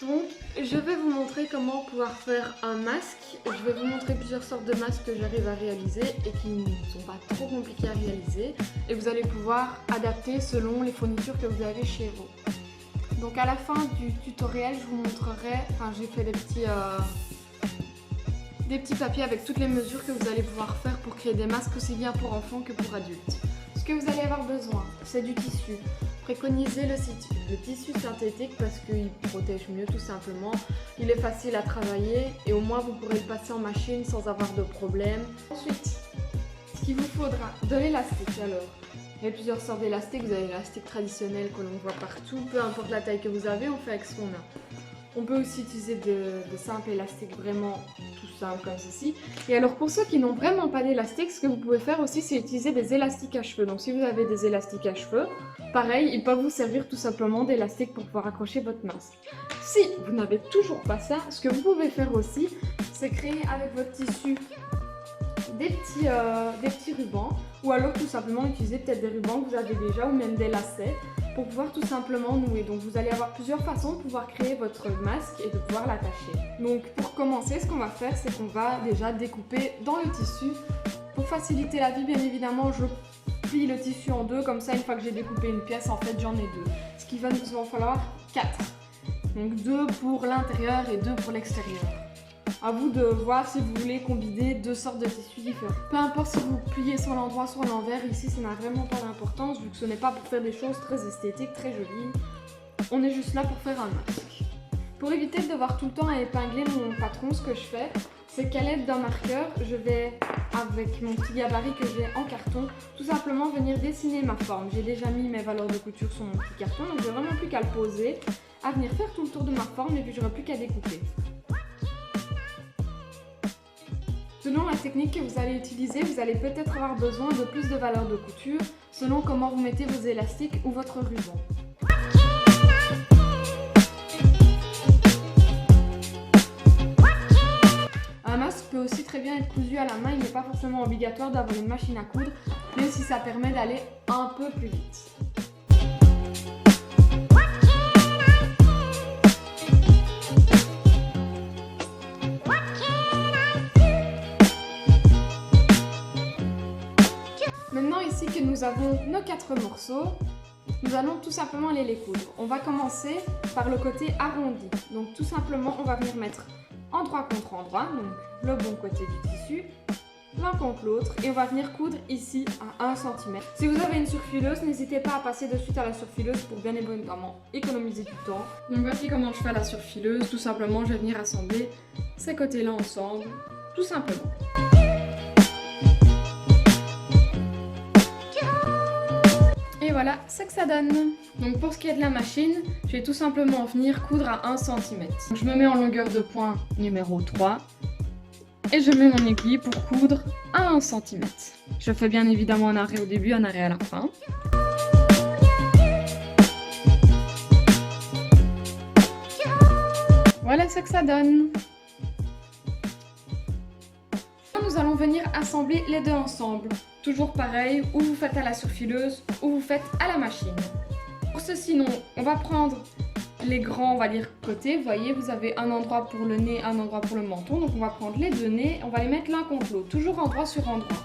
Donc, je vais vous montrer comment pouvoir faire un masque. Je vais vous montrer plusieurs sortes de masques que j'arrive à réaliser et qui ne sont pas trop compliqués à réaliser. Et vous allez pouvoir adapter selon les fournitures que vous avez chez vous. Donc à la fin du tutoriel, je vous montrerai, j'ai fait des petits papiers avec toutes les mesures que vous allez pouvoir faire pour créer des masques aussi bien pour enfants que pour adultes. Ce que vous allez avoir besoin, c'est du tissu. Préconisez le tissu synthétique parce qu'il protège mieux tout simplement. Il est facile à travailler et au moins vous pourrez le passer en machine sans avoir de problème. Ensuite, ce qu'il vous faudra, de l'élastique alors. Il y a plusieurs sortes d'élastiques, vous avez l'élastique traditionnel que l'on voit partout, peu importe la taille que vous avez, on fait avec ce qu'on a. On peut aussi utiliser de simples élastiques vraiment tout simples comme ceci. Et alors pour ceux qui n'ont vraiment pas d'élastique, ce que vous pouvez faire aussi c'est utiliser des élastiques à cheveux. Donc si vous avez des élastiques à cheveux, pareil, ils peuvent vous servir tout simplement d'élastique pour pouvoir accrocher votre masque. Si vous n'avez toujours pas ça, ce que vous pouvez faire aussi, c'est créer avec votre tissu des petits rubans ou alors tout simplement utiliser peut-être des rubans que vous avez déjà ou même des lacets pour pouvoir tout simplement nouer. Donc vous allez avoir plusieurs façons de pouvoir créer votre masque et de pouvoir l'attacher. Donc pour commencer, ce qu'on va faire, c'est qu'on va déjà découper dans le tissu. Pour faciliter la vie, bien évidemment, je plie le tissu en deux, comme ça une fois que j'ai découpé une pièce, en fait j'en ai deux. Ce qui va nous en falloir 4. Donc 2 pour l'intérieur et 2 pour l'extérieur. À vous de voir si vous voulez combiner deux sortes de tissus différents. Peu importe si vous pliez sur l'endroit, sur l'envers, ici ça n'a vraiment pas d'importance vu que ce n'est pas pour faire des choses très esthétiques, très jolies. On est juste là pour faire un masque. Pour éviter de devoir tout le temps épingler mon patron, ce que je fais, c'est qu'à l'aide d'un marqueur, je vais, avec mon petit gabarit que j'ai en carton, tout simplement venir dessiner ma forme. J'ai déjà mis mes valeurs de couture sur mon petit carton, donc j'ai vraiment plus qu'à le poser, à venir faire tout le tour de ma forme et puis j'aurai plus qu'à découper. Selon la technique que vous allez utiliser, vous allez peut-être avoir besoin de plus de valeur de couture, selon comment vous mettez vos élastiques ou votre ruban. Un masque peut aussi très bien être cousu à la main, il n'est pas forcément obligatoire d'avoir une machine à coudre, même si ça permet d'aller un peu plus vite. Maintenant ici que nous avons nos 4 morceaux, nous allons tout simplement aller les coudre. On va commencer par le côté arrondi. Donc tout simplement on va venir mettre endroit contre endroit, donc le bon côté du tissu, l'un contre l'autre et on va venir coudre ici à 1 cm. Si vous avez une surfileuse, n'hésitez pas à passer de suite à la surfileuse pour bien évidemment économiser du temps. Donc voici comment je fais la surfileuse, tout simplement je vais venir assembler ces côtés-là ensemble, tout simplement. Et voilà ce que ça donne. Donc pour ce qui est de la machine, je vais tout simplement venir coudre à 1 cm. Donc je me mets en longueur de point numéro 3 et je mets mon aiguille pour coudre à 1 cm. Je fais bien évidemment un arrêt au début, un arrêt à la fin. Voilà ce que ça donne. Nous allons venir assembler les deux ensemble. Toujours pareil, ou vous faites à la surfileuse, ou vous faites à la machine. Pour ceci, on va prendre les grands, on va dire, côtés. Vous voyez, vous avez un endroit pour le nez, un endroit pour le menton. Donc on va prendre les deux nez, on va les mettre l'un contre l'autre, toujours endroit sur endroit.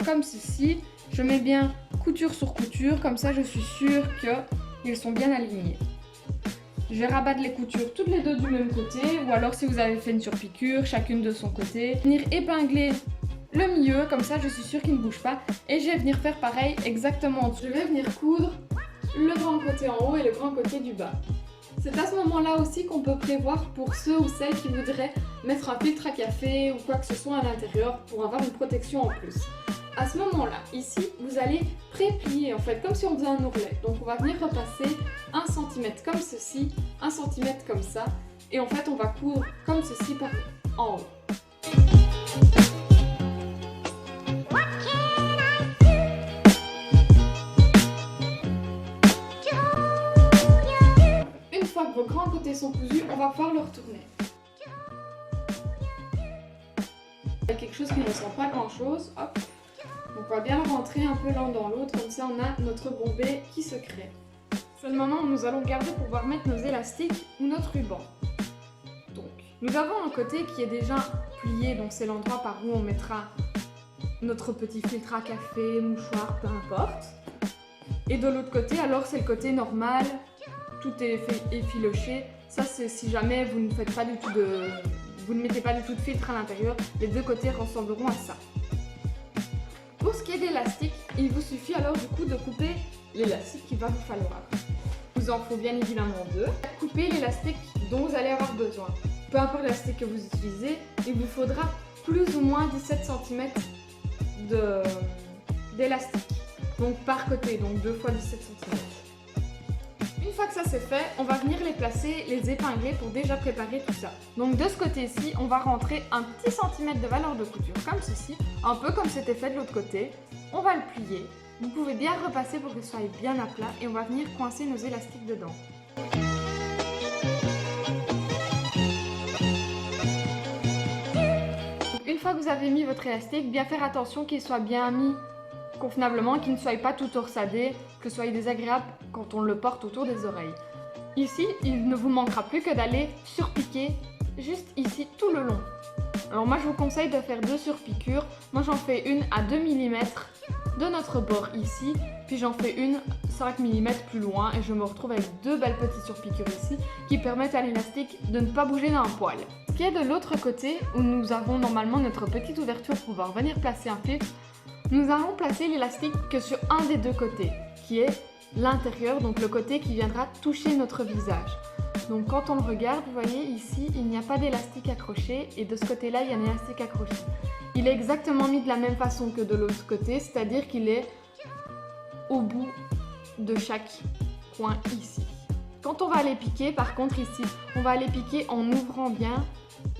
Comme ceci, je mets bien couture sur couture, comme ça je suis sûre qu'ils sont bien alignés. Je vais rabattre les coutures toutes les deux du même côté, ou alors si vous avez fait une surpiqûre, chacune de son côté. Venir épingler le milieu, comme ça je suis sûre qu'il ne bouge pas. Et je vais venir faire pareil exactement en dessous. Je vais venir coudre le grand côté en haut et le grand côté du bas. C'est à ce moment-là aussi qu'on peut prévoir pour ceux ou celles qui voudraient mettre un filtre à café ou quoi que ce soit à l'intérieur pour avoir une protection en plus. À ce moment-là, ici, vous allez pré-plier en fait, comme si on faisait un ourlet. Donc on va venir repasser 1 cm comme ceci, 1 cm comme ça. Et en fait, on va coudre comme ceci par en haut. Une fois que vos grands côtés sont cousus, on va pouvoir le retourner. Il y a quelque chose qui ne ressemble pas à grand chose, hop. On va bien le rentrer un peu l'un dans l'autre, comme ça on a notre bombée qui se crée. C'est le moment où nous allons garder pour pouvoir mettre nos élastiques ou notre ruban. Donc, nous avons un côté qui est déjà plié, donc c'est l'endroit par où on mettra notre petit filtre à café, mouchoir, peu importe. Et de l'autre côté, alors c'est le côté normal, tout est effiloché. Ça c'est si jamais vous ne faites pas du tout vous ne mettez pas du tout de filtre à l'intérieur, les deux côtés ressembleront à ça. Pour ce qui est d'élastique, il vous suffit alors du coup de couper l'élastique qu'il va vous falloir. Il vous en faut bien évidemment deux. Coupez l'élastique dont vous allez avoir besoin. Peu importe l'élastique que vous utilisez, il vous faudra plus ou moins 17 cm d'élastique. Donc par côté, donc 2 fois 17 cm. Une fois que ça c'est fait, on va venir les placer, les épingler pour déjà préparer tout ça. Donc de ce côté-ci, on va rentrer un petit centimètre de valeur de couture, comme ceci, un peu comme c'était fait de l'autre côté. On va le plier. Vous pouvez bien repasser pour que ce soit bien à plat et on va venir coincer nos élastiques dedans. Une fois que vous avez mis votre élastique, bien faire attention qu'il soit bien mis convenablement, qu'il ne soit pas tout torsadé, que ce soit désagréable quand on le porte autour des oreilles. Ici, il ne vous manquera plus que d'aller surpiquer juste ici tout le long. Alors moi je vous conseille de faire 2 surpiqûres. Moi j'en fais une à 2 mm de notre bord ici, puis j'en fais une 5 mm plus loin et je me retrouve avec 2 belles petites surpiqûres ici qui permettent à l'élastique de ne pas bouger d'un poil. Ce qui est de l'autre côté où nous avons normalement notre petite ouverture pour pouvoir venir placer un fil, nous allons placer l'élastique que sur un des deux côtés, qui est l'intérieur, donc le côté qui viendra toucher notre visage. Donc quand on le regarde, vous voyez ici, il n'y a pas d'élastique accroché et de ce côté-là, il y a un élastique accroché. Il est exactement mis de la même façon que de l'autre côté, c'est-à-dire qu'il est au bout de chaque coin ici. Quand on va aller piquer, par contre ici, on va aller piquer en ouvrant bien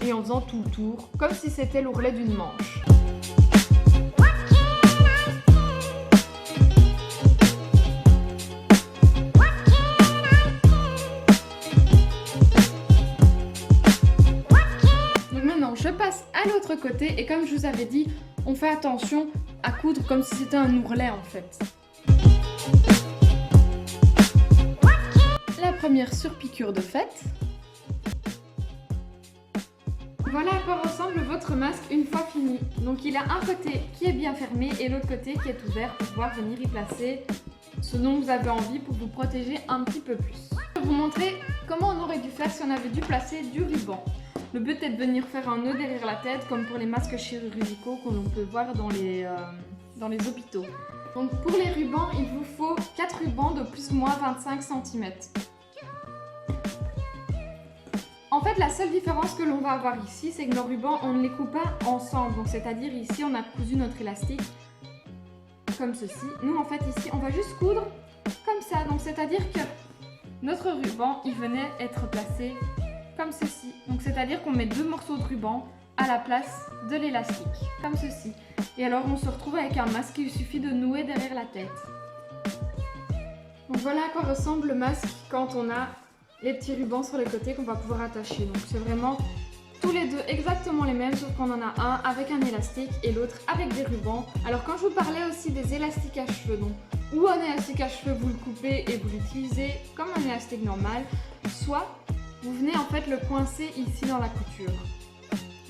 et en faisant tout le tour, comme si c'était l'ourlet d'une manche. Je passe à l'autre côté et comme je vous avais dit, on fait attention à coudre comme si c'était un ourlet en fait. La première surpiqûre de faite. Voilà à quoi ressemble votre masque une fois fini. Donc il a un côté qui est bien fermé et l'autre côté qui est ouvert pour pouvoir venir y placer ce dont vous avez envie pour vous protéger un petit peu plus. Je vais vous montrer comment on aurait dû faire si on avait dû placer du ruban. Le but est de venir faire un nœud derrière la tête comme pour les masques chirurgicaux que l'on peut voir dans les hôpitaux. Donc pour les rubans, il vous faut 4 rubans de plus ou moins 25 cm. En fait, la seule différence que l'on va avoir ici, c'est que nos rubans, on ne les coupe pas ensemble. Donc c'est-à-dire ici, on a cousu notre élastique comme ceci. Nous, en fait, ici, on va juste coudre comme ça. Donc c'est-à-dire que notre ruban, il venait être placé comme ceci. Donc c'est-à-dire qu'on met 2 morceaux de ruban à la place de l'élastique, comme ceci. Et alors on se retrouve avec un masque qu'il suffit de nouer derrière la tête. Donc voilà à quoi ressemble le masque quand on a les petits rubans sur les côtés qu'on va pouvoir attacher. Donc c'est vraiment tous les deux exactement les mêmes, sauf qu'on en a un avec un élastique et l'autre avec des rubans. Alors quand je vous parlais aussi des élastiques à cheveux, donc ou un élastique à cheveux vous le coupez et vous l'utilisez comme un élastique normal, soit vous venez en fait le coincer ici dans la couture.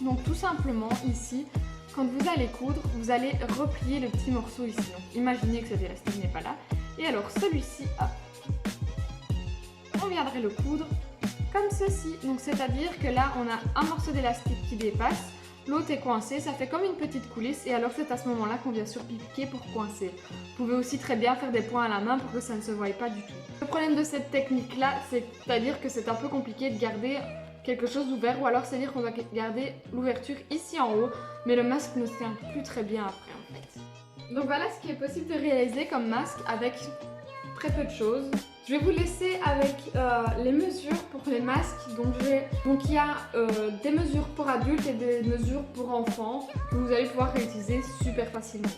Donc tout simplement ici, quand vous allez coudre, vous allez replier le petit morceau ici. Donc imaginez que cet élastique n'est pas là. Et alors celui-ci, hop, on viendrait le coudre comme ceci. Donc c'est-à-dire que là on a un morceau d'élastique qui dépasse, l'autre est coincé, ça fait comme une petite coulisse et alors c'est à ce moment-là qu'on vient surpiquer pour coincer. Vous pouvez aussi très bien faire des points à la main pour que ça ne se voie pas du tout. Le problème de cette technique-là, c'est-à-dire que c'est un peu compliqué de garder quelque chose d'ouvert ou alors c'est-à-dire qu'on doit garder l'ouverture ici en haut, mais le masque ne se tient plus très bien après en fait. Donc voilà ce qui est possible de réaliser comme masque avec très peu de choses. Je vais vous laisser avec les mesures pour les masques. Donc il y a des mesures pour adultes et des mesures pour enfants que vous allez pouvoir réutiliser super facilement.